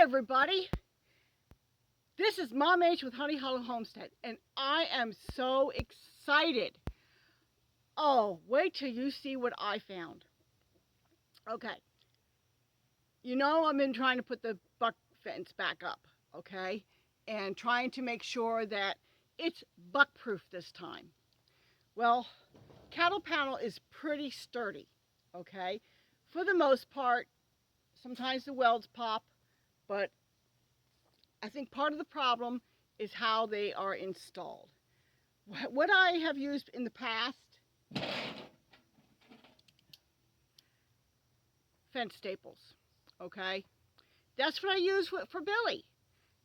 everybody. This is Mom H with Honey Hollow Homestead, and I am so excited. Oh, wait till you see what I found. Okay, I've been trying to put the buck fence back up, okay, and trying to make sure that it's buck proof this time. Well, cattle panel is pretty sturdy, okay, for the most part. Sometimes the welds pop, but I think part of the problem is how they are installed. What I have used in the past, fence staples, okay? That's what I used for Billy.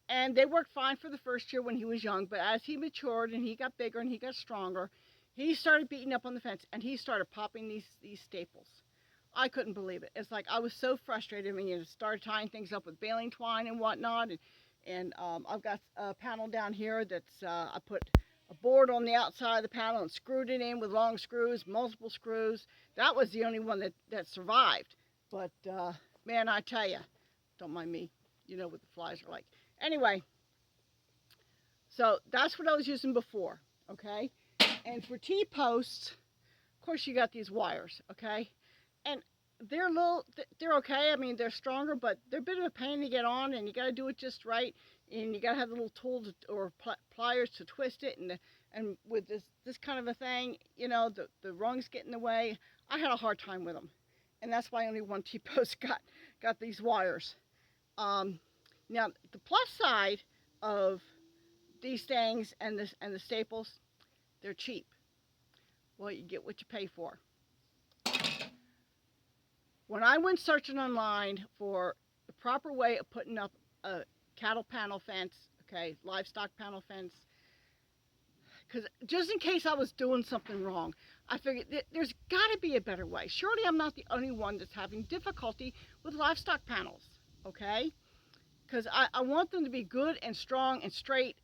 And they worked fine for the first year when he was young, but as he matured and he got bigger and he got stronger, he started beating up on the fence and he started popping these staples. I couldn't believe it. It's like I was so frustrated when you started tying things up with baling twine and whatnot. And I've got a panel down here that's, I put a board on the outside of the panel and screwed it in with long screws, multiple screws. That was the only one that survived. But man, I tell you, don't mind me, you know what the flies are like. Anyway, so that's what I was using before, okay? And for T-posts, of course you got these wires, okay? And they're okay. I mean, they're stronger, but they're a bit of a pain to get on, and you got to do it just right, and you got to have the little tools or pliers to twist it, and with this kind of a thing, the rungs get in the way. I had a hard time with them, and that's why only one T-post got these wires. Now the plus side of these things and the staples, they're cheap. Well, you get what you pay for. When I went searching online for the proper way of putting up a cattle panel fence, okay, livestock panel fence, because just in case I was doing something wrong, I figured there's got to be a better way. Surely I'm not the only one that's having difficulty with livestock panels, okay? Because I want them to be good and strong and straight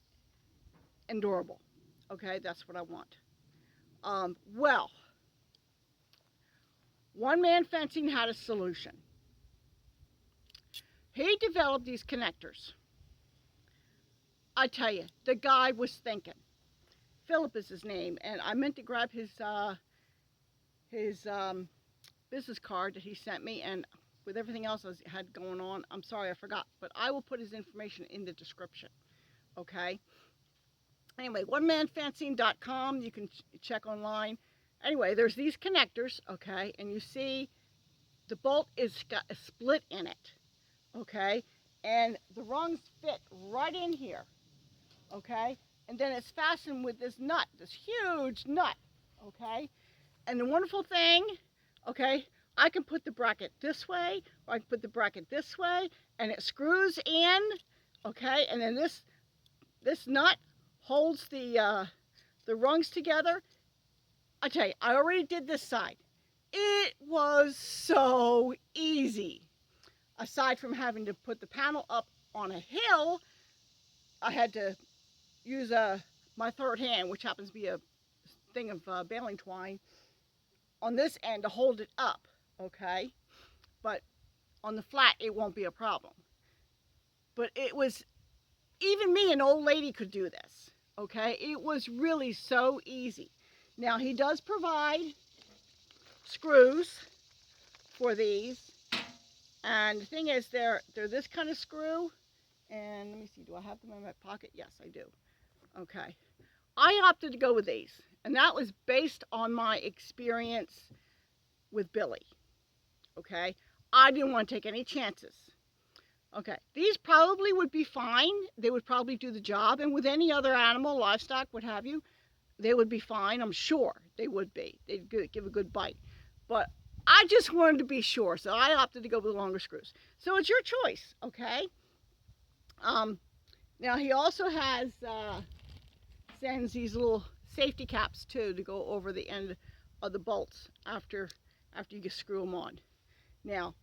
and durable, okay? That's what I want. Well, One Man Fencing had a solution. He developed these connectors. I tell you, the guy was thinking. Philip is his name, and I meant to grab his business card that he sent me, and with everything else I had going on, I'm sorry I forgot, but I will put his information in the description, okay? Anyway, onemanfencing.com, you can check online. Anyway, there's these connectors, okay, and you see the bolt is got a split in it, okay, and the rungs fit right in here, okay, and then it's fastened with this nut, this huge nut, okay, and the wonderful thing, okay, I can put the bracket this way, or I can put the bracket this way, and it screws in, okay, and then this nut holds the rungs together. I tell you, I already did this side. It was so easy. Aside from having to put the panel up on a hill, I had to use my third hand, which happens to be a thing of baling twine, on this end to hold it up, okay? But on the flat, it won't be a problem. But it was, even me, an old lady, could do this, okay? It was really so easy. Now, he does provide screws for these, and the thing is, they're this kind of screw, and let me see, do I have them in my pocket? Yes, I do. Okay. I opted to go with these, and that was based on my experience with Billy, okay? I didn't want to take any chances. Okay, these probably would be fine. They would probably do the job, and with any other animal, livestock, what have you, they would be fine. I'm sure they would be. They'd give a good bite. But I just wanted to be sure, so I opted to go with longer screws. So it's your choice, okay? Now he also has sends these little safety caps too to go over the end of the bolts after you screw them on. Now,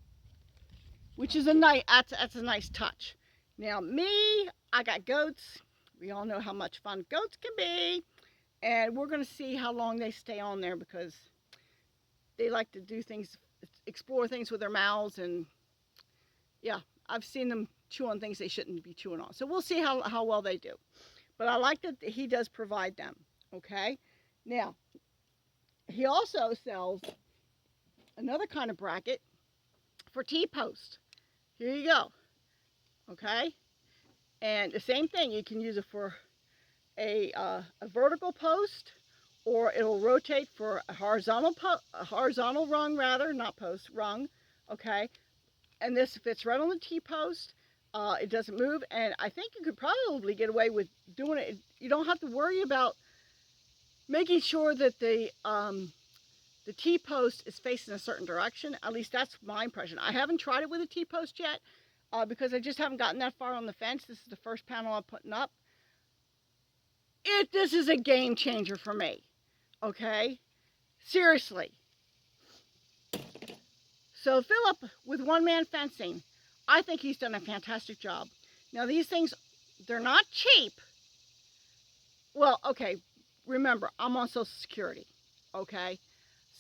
which is that's a nice touch. Now me, I got goats. We all know how much fun goats can be. And we're going to see how long they stay on there, because they like to do things, explore things with their mouths. And yeah, I've seen them chew on things they shouldn't be chewing on. So we'll see how well they do. But I like that he does provide them. Okay. Now, he also sells another kind of bracket for T-post. Here you go. Okay. And the same thing, you can use it for a vertical post, or it'll rotate for a horizontal rung, rather, not post, rung. Okay. And this fits right on the T-post. It doesn't move, and I think you could probably get away with doing it. You don't have to worry about making sure that the T-post is facing a certain direction. At least that's my impression. I haven't tried it with a T-post yet because I just haven't gotten that far on the fence. This is the first panel I'm putting up. This is a game changer for me. Okay? Seriously. So Philip with One Man Fencing, I think he's done a fantastic job. Now these things, they're not cheap. Well, okay, remember, I'm on Social Security, okay?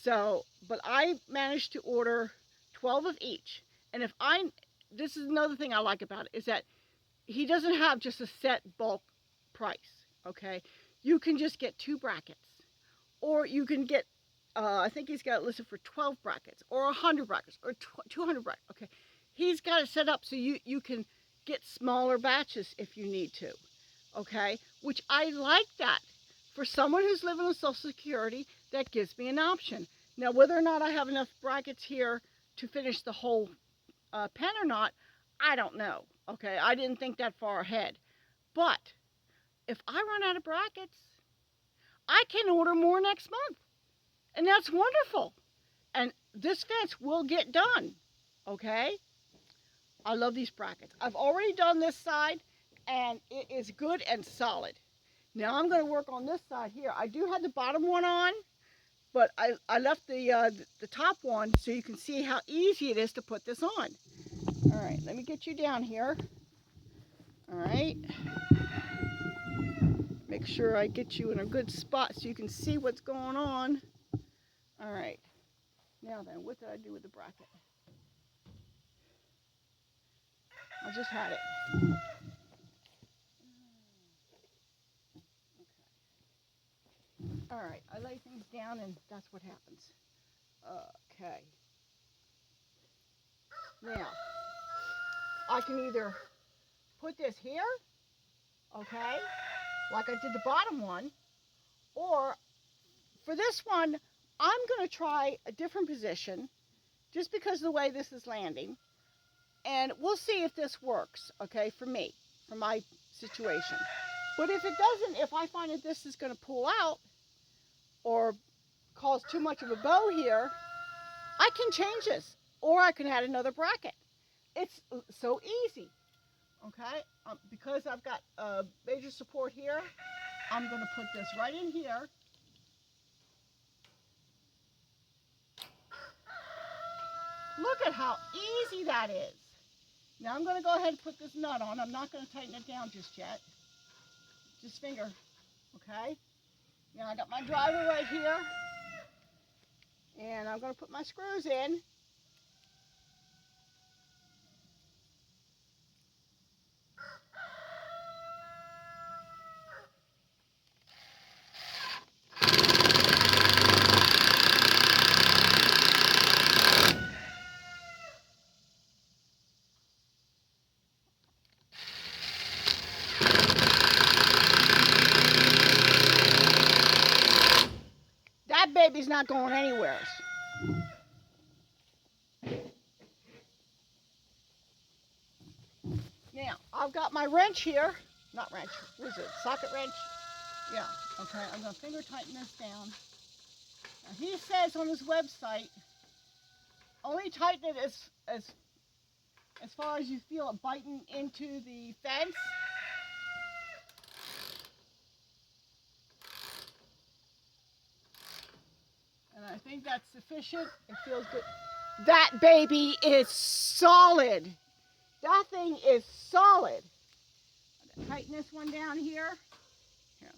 So, but I managed to order 12 of each. And this is another thing I like about it, is that he doesn't have just a set bulk price, okay? You can just get 2 brackets. Or you can get, I think he's got it listed for 12 brackets, or 100 brackets, or 200 brackets, okay? He's got it set up so you can get smaller batches if you need to, okay? Which I like that. For someone who's living on Social Security, that gives me an option. Now, whether or not I have enough brackets here to finish the whole pen or not, I don't know, okay? I didn't think that far ahead. But if I run out of brackets, I can order more next month. And that's wonderful. And this fence will get done, okay? I love these brackets. I've already done this side, and it is good and solid. Now I'm going to work on this side here. I do have the bottom one on, but I left the top one so you can see how easy it is to put this on. All right, let me get you down here. All right. Make sure I get you in a good spot so you can see what's going on. All right. Now then, what did I do with the bracket? I just had it. All right, I lay things down and that's what happens. Okay. Now, I can either put this here, okay, like I did the bottom one, or for this one, I'm going to try a different position just because of the way this is landing. And we'll see if this works, okay, for me, for my situation. But if it doesn't, if I find that this is going to pull out or cause too much of a bow here, I can change this. Or I can add another bracket. It's so easy, okay? Because I've got major support here, I'm going to put this right in here. Look at how easy that is. Now I'm going to go ahead and put this nut on. I'm not going to tighten it down just yet. Just finger, okay? Now I got my driver right here. And I'm going to put my screws in. That baby's not going anywhere. Now, I've got my wrench here. Not wrench, what is it? Socket wrench? Yeah, okay, I'm going to finger tighten this down. Now, he says on his website, only tighten it as far as you feel it biting into the fence. And I think that's sufficient. It feels good. That baby is solid. That thing is solid. I'm going to tighten this one down here. Here.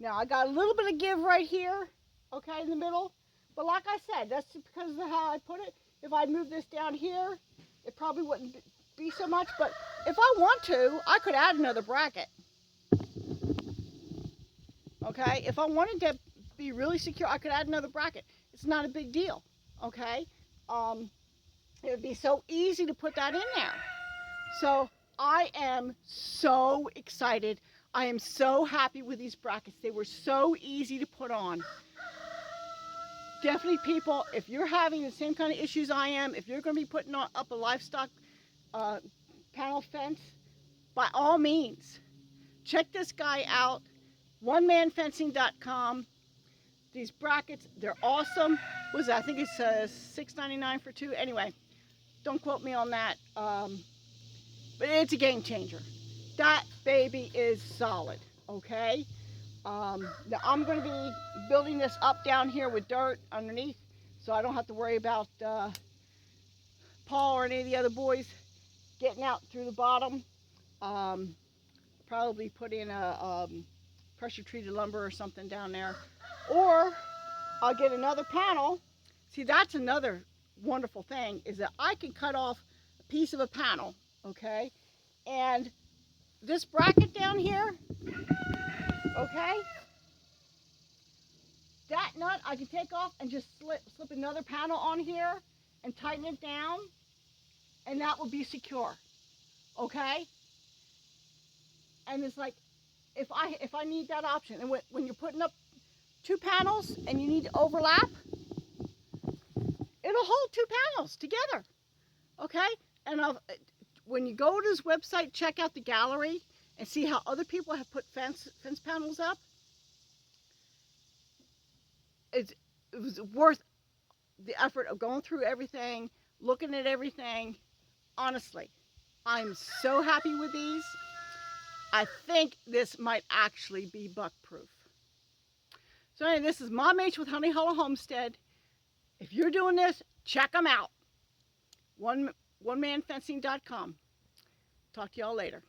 Now I got a little bit of give right here, okay, in the middle. But like I said, that's because of how I put it. If I move this down here, it probably wouldn't be so much. But if I want to, I could add another bracket. Okay, if I wanted to be really secure, I could add another bracket. It's not a big deal. Okay, it would be so easy to put that in there. So I am so excited. I am so happy with these brackets. They were so easy to put on. Definitely, people, if you're having the same kind of issues I am, if you're going to be putting up a livestock panel fence, by all means, check this guy out, onemanfencing.com. These brackets, they're awesome. I think it's $6.99 for two. Anyway, don't quote me on that, but it's a game changer. That baby is solid, okay? Now I'm going to be building this up down here with dirt underneath, so I don't have to worry about Paul or any of the other boys getting out through the bottom. Probably put in a pressure treated lumber or something down there, or I'll get another panel. See, that's another wonderful thing, is that I can cut off a piece of a panel, okay, and this bracket down here, okay, that nut I can take off and just slip another panel on here and tighten it down, and that will be secure, okay? And it's like, if I need that option, and when you're putting up two panels and you need to overlap, it'll hold two panels together, okay? And when you go to his website, check out the gallery and see how other people have put fence panels up. It was worth the effort of going through everything, looking at everything. Honestly, I'm so happy with these. I think this might actually be buck proof. So anyway, this is Mom H with Honey Hollow Homestead. If you're doing this, check them out. Onemanfencing.com. Talk to y'all later.